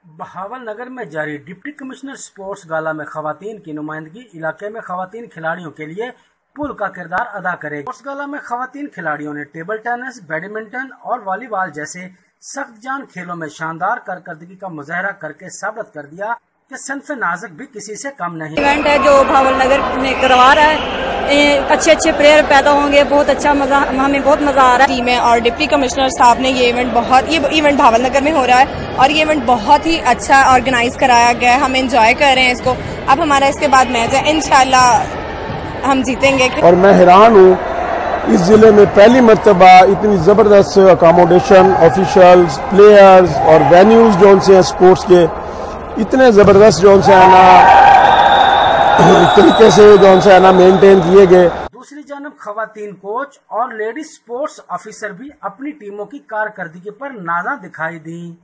बहावल नगर में जारी deputy commissioner sports गाला में खवातीन की नुमाइंदगी इलाके में खवातीन खिलाड़ियों के लिए पुल का किरदार अदा करेगी। स्पोर्ट्स गाला में खवातीन खिलाड़ियों ने टेबल टेनिस, बैडमिंटन और वॉलीबॉल जैसे सख्त जान खेलों में शानदार कारकर्दगी का मुजाहरा करके साबित कर दिया कि सनफ नाज़िक भी किसी से कम नहीं। इवेंट है जो बहावल नगर में करवा रहा है, अच्छे प्लेयर पैदा होंगे, बहुत अच्छा मजा, हमें बहुत मजा आ रहा है। टीम है और डिप्टी कमिश्नर साहब ने ये इवेंट बहावल नगर में हो रहा है और ये इवेंट बहुत ही अच्छा ऑर्गेनाइज कराया गया है। हम एंजॉय कर रहे हैं इसको। अब हमारा इसके बाद मैच है, इंशाल्लाह हम जीतेंगे। और मैं हैरान हूँ, इस जिले में पहली मर्तबा इतनी जबरदस्त अकोमोडेशन, ऑफिशियल्स, प्लेयर्स और वेन्यूज जो से स्पोर्ट्स के इतने जबरदस्त जो से है ना तरीके से जो से है ना मेंटेन किए गए। दूसरी जानब खवातीन कोच और लेडी स्पोर्ट्स ऑफिसर भी अपनी टीमों की कारकर्दगी पर नाज़ा दिखाई दी।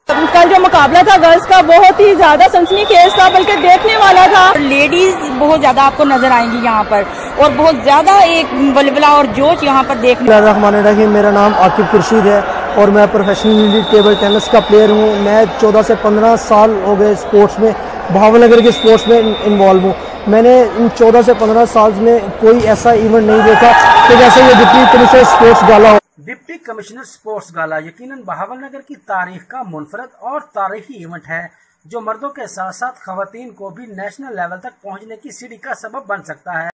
कल जो मुकाबला था गर्ल्स का बहुत ही ज्यादा सनसनीखेज था, बल्कि देखने वाला था। लेडीज बहुत ज्यादा आपको नजर आएंगी यहाँ पर और बहुत ज्यादा एक बलबला और जोश यहाँ पर देखने। रहीम, मेरा नाम आकिब खुर्शीद है और मैं प्रोफेशनली टेबल टेनिस का प्लेयर हूँ। मैं 14 से 15 साल हो गए स्पोर्ट्स में, बहावल नगर के स्पोर्ट्स में इन्वॉल्व हूँ। मैंने इन 14 से 15 साल में कोई ऐसा इवेंट नहीं देखा कि जैसे ये डिप्टी कमिश्नर स्पोर्ट्स गाला हो। डिप्टी कमिश्नर स्पोर्ट्स गाला यकीनन बहावल नगर की तारीख का मुनफरद और तारीखी इवेंट है जो मर्दों के साथ साथ खवातीन को भी नेशनल लेवल तक पहुंचने की सीढ़ी का सबब बन सकता है।